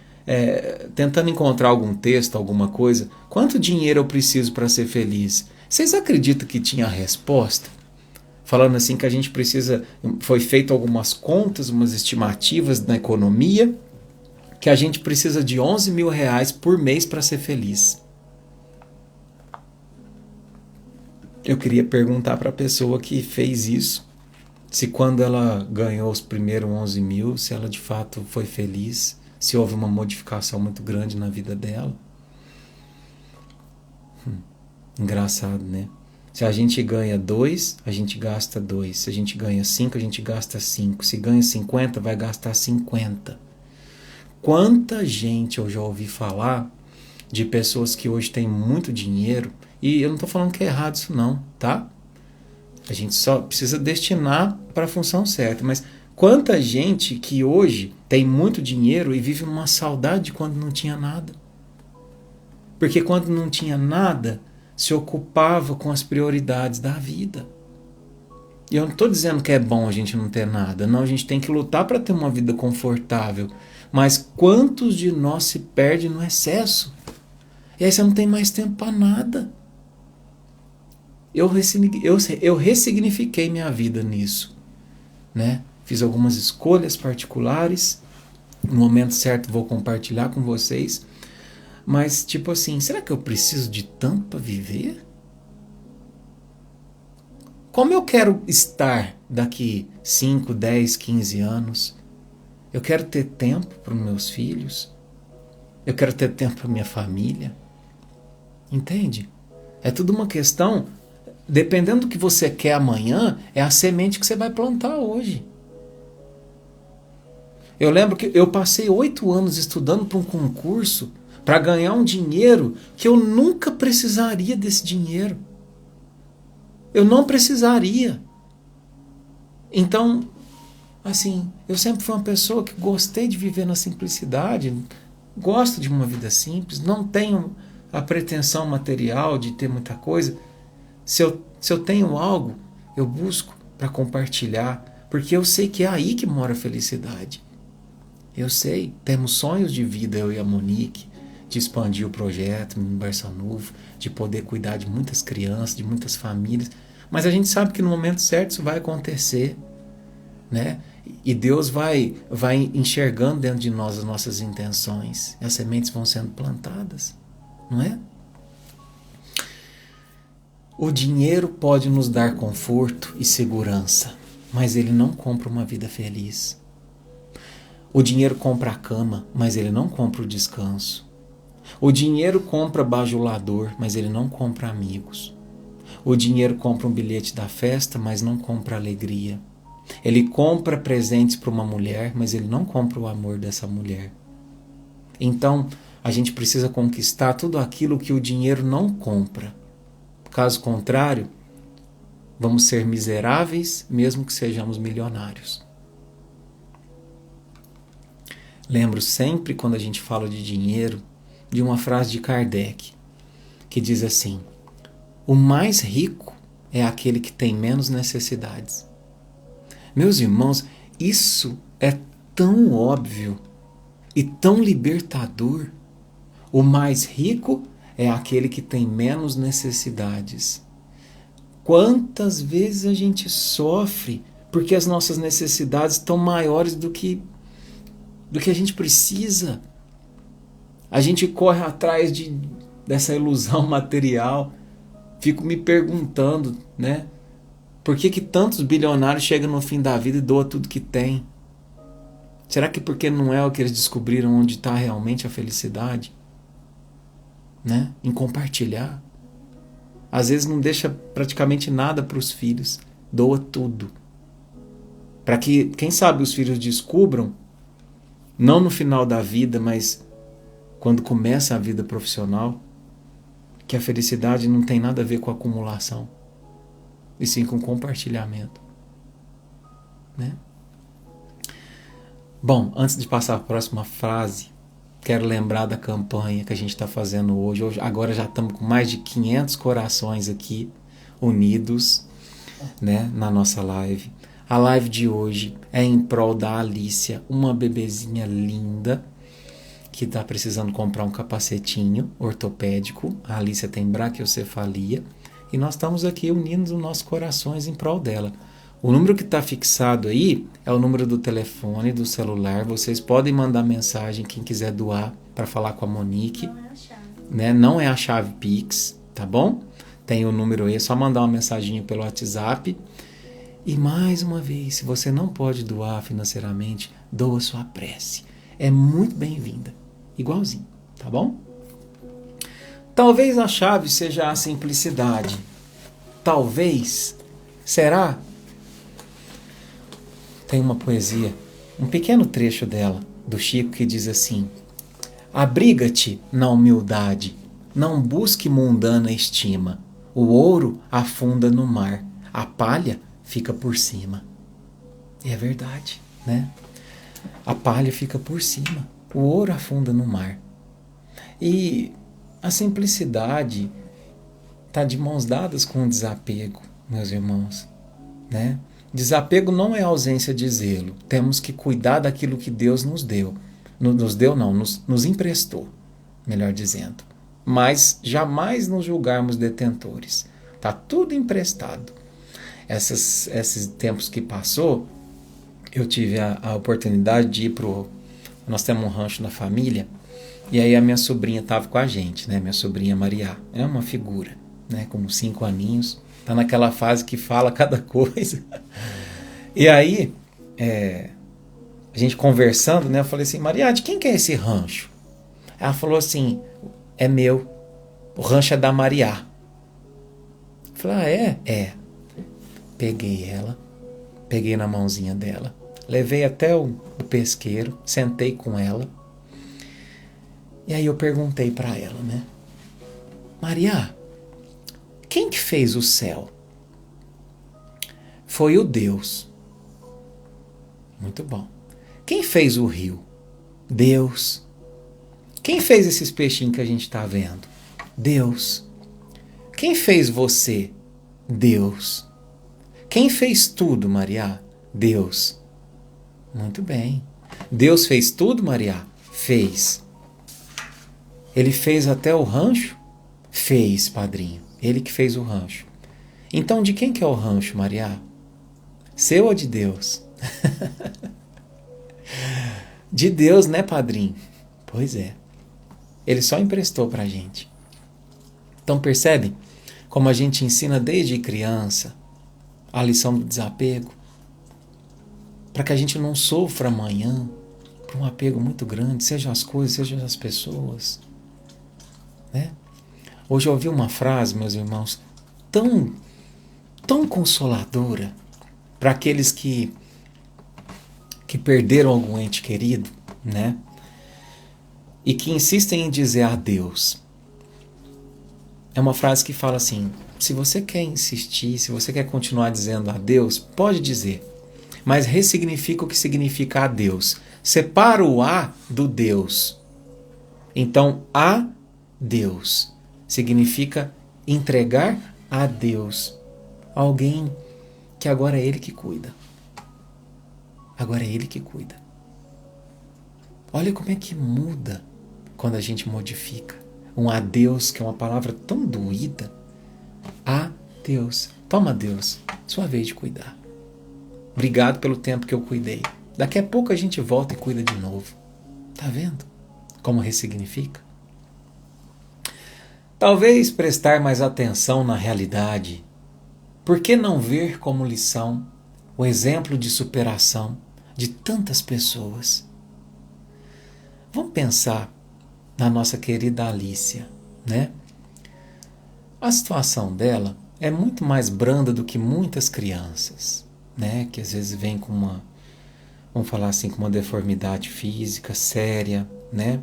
tentando encontrar algum texto, alguma coisa, quanto dinheiro eu preciso para ser feliz? Vocês acreditam que tinha a resposta? Falando assim que a gente precisa, foi feito algumas contas, umas estimativas na economia, que a gente precisa de 11 mil reais por mês para ser feliz. Eu queria perguntar para a pessoa que fez isso, se quando ela ganhou os primeiros 11 mil, se ela de fato foi feliz, se houve uma modificação muito grande na vida dela. Engraçado, né? Se a gente ganha 2, a gente gasta 2. Se a gente ganha 5, a gente gasta 5. Se ganha 50, vai gastar 50. Quanta gente eu já ouvi falar de pessoas que hoje têm muito dinheiro, e eu não estou falando que é errado isso não, tá? A gente só precisa destinar para a função certa, mas quanta gente que hoje tem muito dinheiro e vive uma saudade de quando não tinha nada. Porque quando não tinha nada, se ocupava com as prioridades da vida. E eu não estou dizendo que é bom a gente não ter nada, não, a gente tem que lutar para ter uma vida confortável, mas quantos de nós se perde no excesso? E aí você não tem mais tempo para nada. Eu ressignifiquei minha vida nisso, né? Fiz algumas escolhas particulares, no momento certo vou compartilhar com vocês, mas tipo assim, será que eu preciso de tanto para viver? Como eu quero estar daqui 5, 10, 15 anos? Eu quero ter tempo para os meus filhos, eu quero ter tempo para minha família, entende? É tudo uma questão. Dependendo do que você quer amanhã, é a semente que você vai plantar hoje. Eu lembro que eu passei 8 anos estudando para um concurso para ganhar um dinheiro que eu nunca precisaria desse dinheiro. Eu não precisaria. Então, assim, eu sempre fui uma pessoa que gostei de viver na simplicidade, gosto de uma vida simples, não tenho a pretensão material de ter muita coisa. Se eu tenho algo, eu busco para compartilhar, porque eu sei que é aí que mora a felicidade. Eu sei, temos sonhos de vida, eu e a Monique, de expandir o projeto no Berço Novo, de poder cuidar de muitas crianças, de muitas famílias, mas a gente sabe que no momento certo isso vai acontecer, né? E Deus vai enxergando dentro de nós as nossas intenções, e as sementes vão sendo plantadas, não é? O dinheiro pode nos dar conforto e segurança, mas ele não compra uma vida feliz. O dinheiro compra a cama, mas ele não compra o descanso. O dinheiro compra bajulador, mas ele não compra amigos. O dinheiro compra um bilhete da festa, mas não compra alegria. Ele compra presentes para uma mulher, mas ele não compra o amor dessa mulher. Então, a gente precisa conquistar tudo aquilo que o dinheiro não compra. Caso contrário, vamos ser miseráveis, mesmo que sejamos milionários. Lembro sempre, quando a gente fala de dinheiro, de uma frase de Kardec, que diz assim: o mais rico é aquele que tem menos necessidades. Meus irmãos, isso é tão óbvio e tão libertador. O mais rico é aquele que tem menos necessidades. Quantas vezes a gente sofre porque as nossas necessidades estão maiores do que a gente precisa. A gente corre atrás dessa ilusão material. Fico me perguntando, né? Por que tantos bilionários chegam no fim da vida e doam tudo que tem? Será que porque não é o que eles descobriram onde está realmente a felicidade? Né? Em compartilhar. Às vezes não deixa praticamente nada para os filhos, doa tudo. Para que, quem sabe, os filhos descubram, não no final da vida, mas quando começa a vida profissional, que a felicidade não tem nada a ver com acumulação, e sim com compartilhamento. Né? Bom, antes de passar a próxima frase, quero lembrar da campanha que a gente está fazendo hoje. Agora já estamos com mais de 500 corações aqui unidos, né, na nossa live. A live de hoje é em prol da Alícia, uma bebezinha linda que está precisando comprar um capacetinho ortopédico. A Alícia tem braquiocefalia e nós estamos aqui unindo os nossos corações em prol dela. O número que está fixado aí é o número do telefone, do celular. Vocês podem mandar mensagem, quem quiser doar, para falar com a Monique.
Não é a chave.
Né? Não é a chave Pix, tá bom? Tem o número aí, é só mandar uma mensagem pelo WhatsApp. E mais uma vez, se você não pode doar financeiramente, doa sua prece. É muito bem-vinda. Igualzinho, tá bom? Talvez a chave seja a simplicidade. Talvez. Será? Tem uma poesia, um pequeno trecho dela, do Chico, que diz assim: abriga-te na humildade, não busque mundana estima. O ouro afunda no mar, a palha fica por cima. E é verdade, né? A palha fica por cima, o ouro afunda no mar. E a simplicidade está de mãos dadas com o desapego, meus irmãos, né? Desapego não é ausência de zelo. Temos que cuidar daquilo que Deus nos deu. Nos emprestou, melhor dizendo. Mas jamais nos julgarmos detentores. Está tudo emprestado. Esses tempos que passou, eu tive a oportunidade de ir nós temos um rancho na família, e aí a minha sobrinha estava com a gente, né? Minha sobrinha Maria. É uma figura, né? Com 5 aninhos. Está naquela fase que fala cada coisa. E aí, a gente conversando, né? Eu falei assim: Maria, de quem que é esse rancho? Ela falou assim: é meu. O rancho é da Maria. Eu falei: ah, é? É. Peguei ela, peguei na mãozinha dela, levei até o pesqueiro, sentei com ela. E aí eu perguntei para ela, né? Maria, quem que fez o céu? Foi o Deus. Muito bom. Quem fez o rio? Deus. Quem fez esses peixinhos que a gente está vendo? Deus. Quem fez você? Deus. Quem fez tudo, Maria? Deus. Muito bem. Deus fez tudo, Maria? Fez. Ele fez até o rancho? Fez, padrinho. Ele que fez o rancho. Então, de quem que é o rancho, Maria? Seu ou de Deus? De Deus, né, padrinho? Pois é. Ele só emprestou pra gente. Então, percebe como a gente ensina desde criança a lição do desapego? Para que a gente não sofra amanhã por um apego muito grande, seja as coisas, seja as pessoas. Né? Hoje eu ouvi uma frase, meus irmãos, tão consoladora para aqueles que perderam algum ente querido, né? E que insistem em dizer adeus. É uma frase que fala assim: se você quer insistir, se você quer continuar dizendo adeus, pode dizer, mas ressignifica o que significa adeus. Separa o A do Deus. Então, adeus significa entregar a Deus. Alguém que agora é Ele que cuida. Agora é Ele que cuida. Olha como é que muda quando a gente modifica. Um adeus, que é uma palavra tão doída. Adeus. Toma, Deus, sua vez de cuidar. Obrigado pelo tempo que eu cuidei. Daqui a pouco a gente volta e cuida de novo. Tá vendo como ressignifica? Talvez prestar mais atenção na realidade. Por que não ver como lição o exemplo de superação de tantas pessoas? Vamos pensar na nossa querida Alícia, né? A situação dela é muito mais branda do que muitas crianças, né? Que às vezes vem com vamos falar assim, com uma deformidade física séria, né?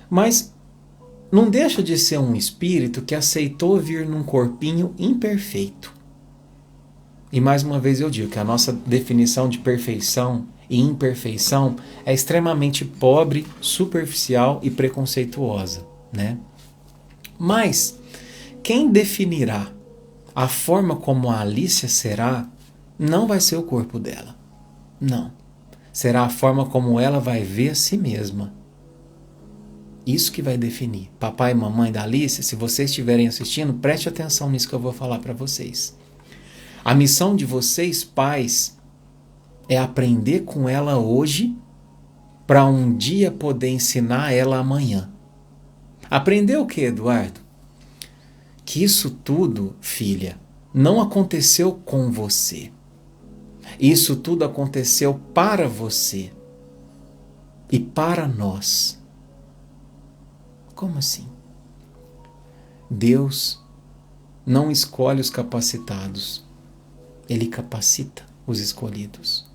Mas não deixa de ser um espírito que aceitou vir num corpinho imperfeito. E mais uma vez eu digo que a nossa definição de perfeição e imperfeição é extremamente pobre, superficial e preconceituosa, né? Mas quem definirá a forma como a Alicia será não vai ser o corpo dela. Não. Será a forma como ela vai ver a si mesma. Isso que vai definir. Papai e mamãe da Alicia, se vocês estiverem assistindo, preste atenção nisso que eu vou falar para vocês. A missão de vocês, pais, é aprender com ela hoje para um dia poder ensinar ela amanhã. Aprender o que, Eduardo? Que isso tudo, filha, não aconteceu com você. Isso tudo aconteceu para você e para nós. Como assim? Deus não escolhe os capacitados, Ele capacita os escolhidos.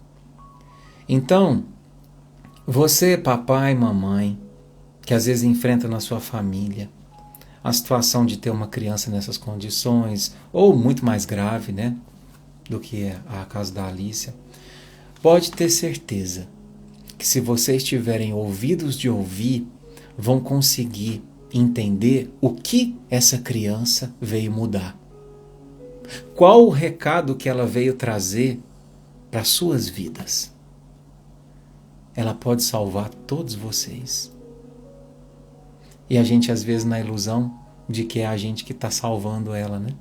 Então, você, papai e mamãe, que às vezes enfrenta na sua família a situação de ter uma criança nessas condições, ou muito mais grave, né, do que é a caso da Alicia, pode ter certeza que se vocês tiverem ouvidos de ouvir, vão conseguir entender o que essa criança veio mudar. Qual o recado que ela veio trazer para suas vidas? Ela pode salvar todos vocês. E a gente às vezes na ilusão de que é a gente que está salvando ela, né?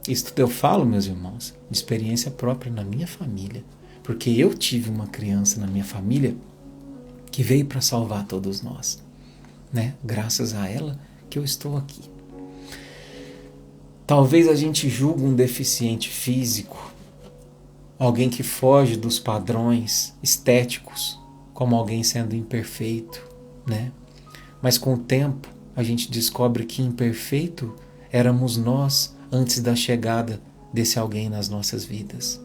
Isso tudo eu falo, meus irmãos, de experiência própria na minha família. Porque eu tive uma criança na minha família que veio para salvar todos nós, né? Graças a ela que eu estou aqui. Talvez a gente julgue um deficiente físico, alguém que foge dos padrões estéticos, como alguém sendo imperfeito, né? Mas com o tempo a gente descobre que imperfeito éramos nós antes da chegada desse alguém nas nossas vidas.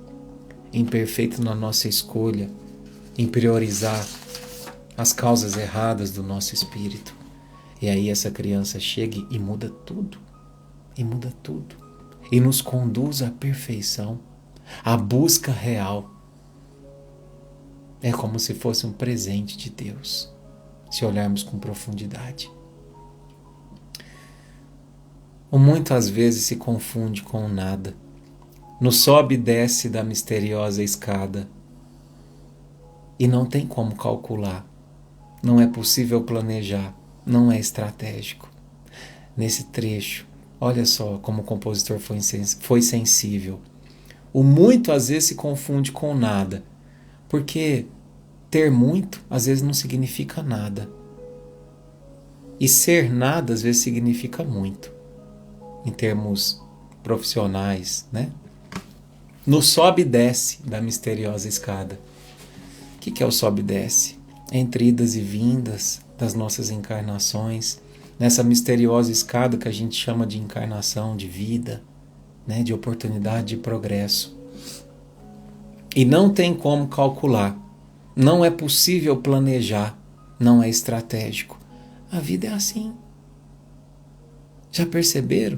Imperfeito na nossa escolha em priorizar as causas erradas do nosso espírito. E aí essa criança chega e muda tudo. E muda tudo. E nos conduz à perfeição, à busca real. É como se fosse um presente de Deus, se olharmos com profundidade. O muitas vezes se confunde com o nada. No sobe e desce da misteriosa escada. E não tem como calcular. Não é possível planejar. Não é estratégico. Nesse trecho, olha só como o compositor foi sensível. O muito às vezes se confunde com nada. Porque ter muito às vezes não significa nada. E ser nada às vezes significa muito. Em termos profissionais, né? No sobe e desce da misteriosa escada. O que é o sobe e desce? Entre idas e vindas das nossas encarnações, nessa misteriosa escada que a gente chama de encarnação, de vida, né? De oportunidade de progresso. E não tem como calcular, não é possível planejar, não é estratégico. A vida é assim. Já perceberam?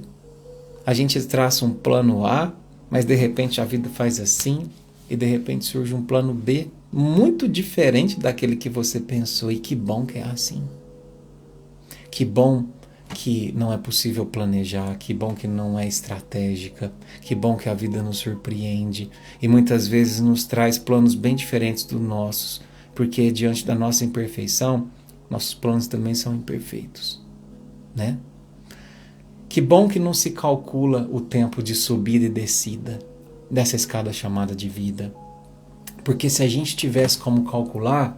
A gente traça um plano A, mas de repente a vida faz assim, e de repente surge um plano B, muito diferente daquele que você pensou, e que bom que é assim. Que bom que não é possível planejar, que bom que não é estratégica, que bom que a vida nos surpreende, e muitas vezes nos traz planos bem diferentes dos nossos, porque diante da nossa imperfeição, nossos planos também são imperfeitos, né? Que bom que não se calcula o tempo de subida e descida dessa escada chamada de vida. Porque se a gente tivesse como calcular,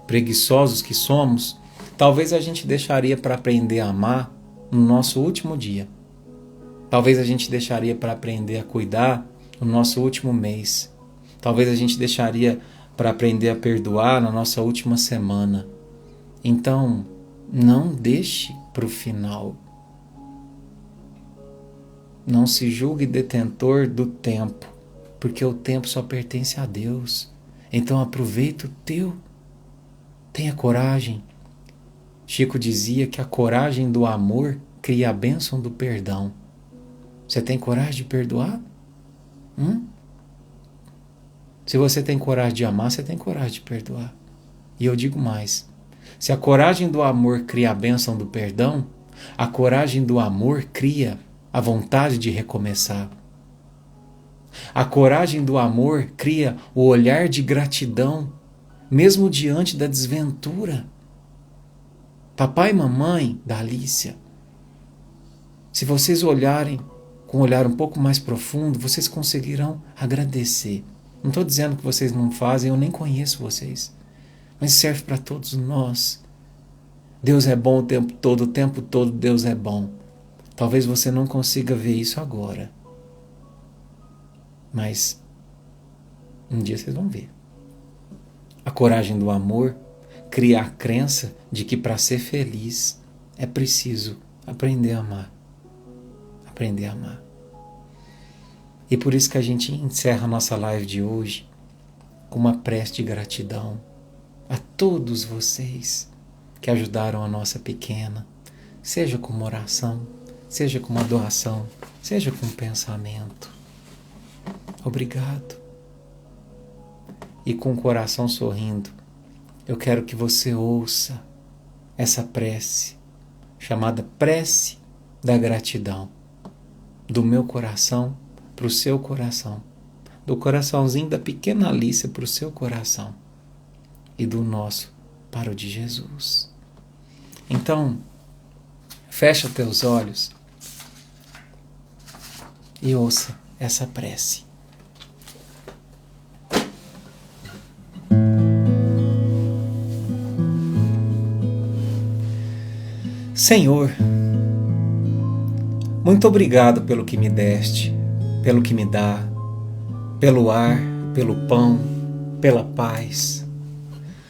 preguiçosos que somos, talvez a gente deixaria para aprender a amar no nosso último dia. Talvez a gente deixaria para aprender a cuidar no nosso último mês. Talvez a gente deixaria para aprender a perdoar na nossa última semana. Então, não deixe para o final. Não se julgue detentor do tempo, porque o tempo só pertence a Deus. Então aproveita o teu. Tenha coragem. Chico dizia que a coragem do amor cria a bênção do perdão. Você tem coragem de perdoar? Se você tem coragem de amar, você tem coragem de perdoar. E eu digo mais. Se a coragem do amor cria a bênção do perdão, a coragem do amor cria a vontade de recomeçar. A coragem do amor cria o olhar de gratidão, mesmo diante da desventura. Papai e mamãe da Alicia, se vocês olharem com um olhar um pouco mais profundo, vocês conseguirão agradecer. Não estou dizendo que vocês não fazem, eu nem conheço vocês. Mas serve para todos nós. Deus é bom o tempo todo Deus é bom. Talvez você não consiga ver isso agora. Mas um dia vocês vão ver. A coragem do amor cria a crença de que para ser feliz é preciso aprender a amar. Aprender a amar. E por isso que a gente encerra a nossa live de hoje com uma prece de gratidão a todos vocês que ajudaram a nossa pequena, seja com uma oração, seja com uma doação, seja com um pensamento. Obrigado. E com o coração sorrindo, eu quero que você ouça essa prece, chamada Prece da Gratidão, do meu coração para o seu coração, do coraçãozinho da pequena Alicia para o seu coração e do nosso para o de Jesus. Então, fecha teus olhos e ouça essa prece. Senhor, muito obrigado pelo que me deste, pelo que me dá, pelo ar, pelo pão, pela paz.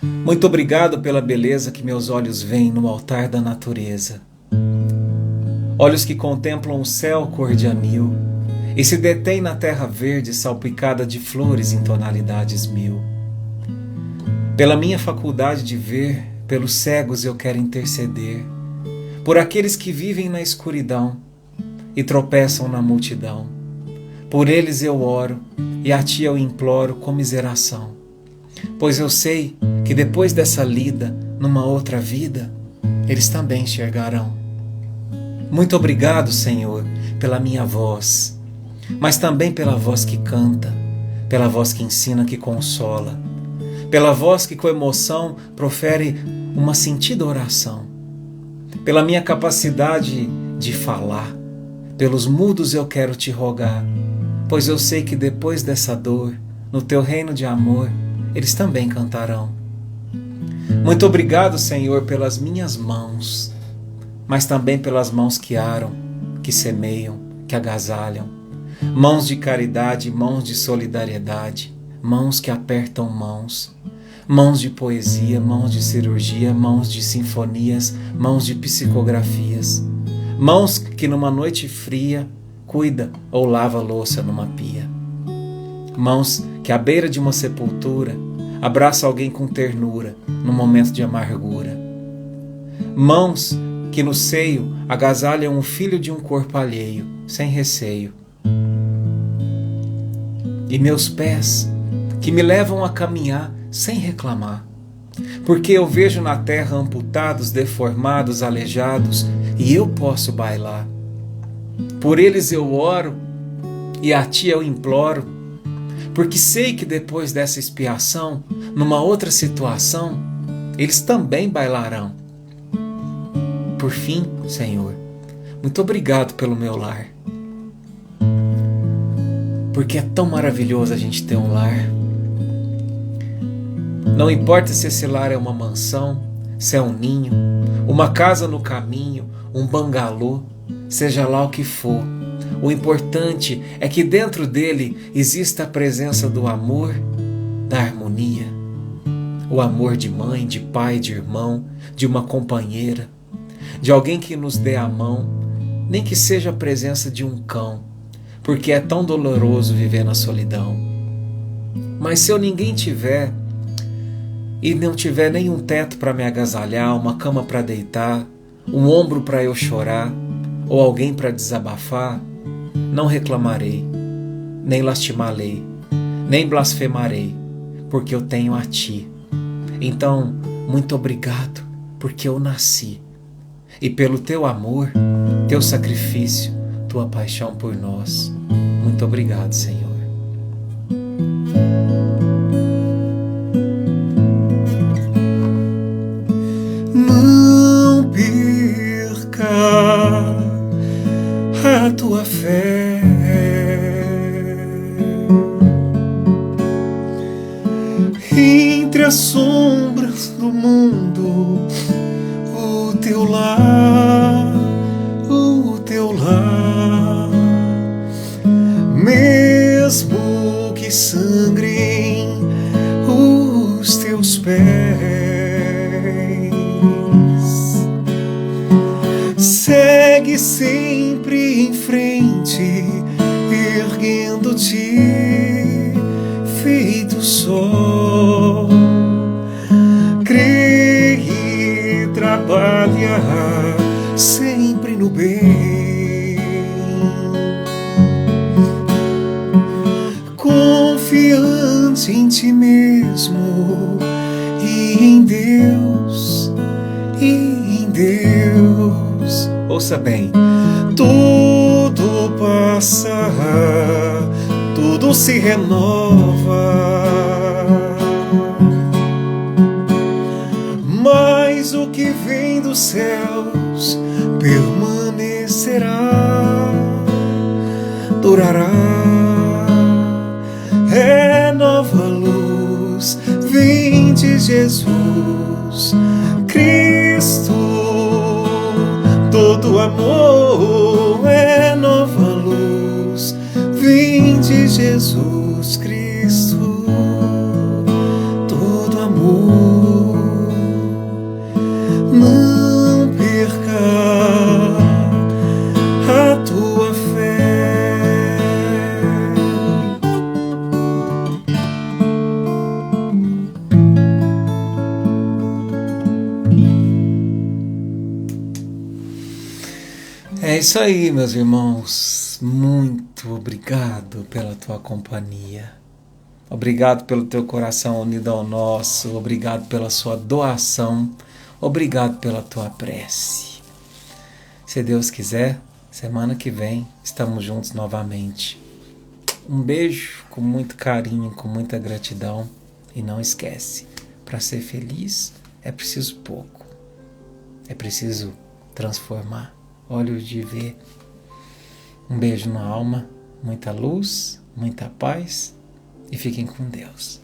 Muito obrigado pela beleza que meus olhos veem no altar da natureza. Olhos que contemplam o céu cor de anil e se detêm na terra verde salpicada de flores em tonalidades mil. Pela minha faculdade de ver, pelos cegos eu quero interceder, por aqueles que vivem na escuridão e tropeçam na multidão. Por eles eu oro e a ti eu imploro comiseração, pois eu sei que depois dessa lida, numa outra vida, eles também enxergarão. Muito obrigado, Senhor, pela minha voz, mas também pela voz que canta, pela voz que ensina, que consola, pela voz que com emoção profere uma sentida oração, pela minha capacidade de falar, pelos mudos eu quero te rogar, pois eu sei que depois dessa dor, no teu reino de amor, eles também cantarão. Muito obrigado, Senhor, pelas minhas mãos, mas também pelas mãos que aram, que semeiam, que agasalham, mãos de caridade, mãos de solidariedade, mãos que apertam mãos, mãos de poesia, mãos de cirurgia, mãos de sinfonias, mãos de psicografias, mãos que numa noite fria cuida ou lava a louça numa pia, mãos que à beira de uma sepultura abraça alguém com ternura num momento de amargura, mãos que no seio agasalham um filho de um corpo alheio, sem receio, e meus pés que me levam a caminhar sem reclamar, porque eu vejo na terra amputados, deformados, aleijados, e eu posso bailar. Por eles eu oro e a ti eu imploro, porque sei que depois dessa expiação, numa outra situação, eles também bailarão. Por fim, Senhor, muito obrigado pelo meu lar, porque é tão maravilhoso a gente ter um lar. Não importa se esse lar é uma mansão, se é um ninho, uma casa no caminho, um bangalô, seja lá o que for. O importante é que dentro dele exista a presença do amor, da harmonia. O amor de mãe, de pai, de irmão, de uma companheira, de alguém que nos dê a mão, nem que seja a presença de um cão, porque é tão doloroso viver na solidão. Mas se eu ninguém tiver, e não tiver nenhum teto para me agasalhar, uma cama para deitar, um ombro para eu chorar, ou alguém para desabafar, não reclamarei, nem lastimarei, nem blasfemarei, porque eu tenho a Ti. Então, muito obrigado, porque eu nasci. E pelo Teu amor, Teu sacrifício, Tua paixão por nós. Muito obrigado, Senhor.
Não perca a tua fé. Entre as sombras do mundo, o teu lar, mesmo que sangrem os teus pés, segue sempre em frente, erguendo-te feito sol. Crê e trabalha sempre no bem, confiante em ti mesmo e em Deus,
Ouça bem.
tudo passa, tudo se renova, mas o que vem dos céus permanecerá, durará. É nova luz, vem de Jesus Cristo, todo amor. É nova luz, vem de Jesus Cristo, todo amor. Não perca a tua fé.
É isso aí, meus irmãos. Muito obrigado pela tua companhia. Obrigado pelo teu coração unido ao nosso. Obrigado pela sua doação. Obrigado pela tua prece. Se Deus quiser, semana que vem estamos juntos novamente. Um beijo com muito carinho, com muita gratidão. E não esquece, para ser feliz é preciso pouco. É preciso transformar. Olhos de ver. Um beijo na alma, muita luz, muita paz e fiquem com Deus.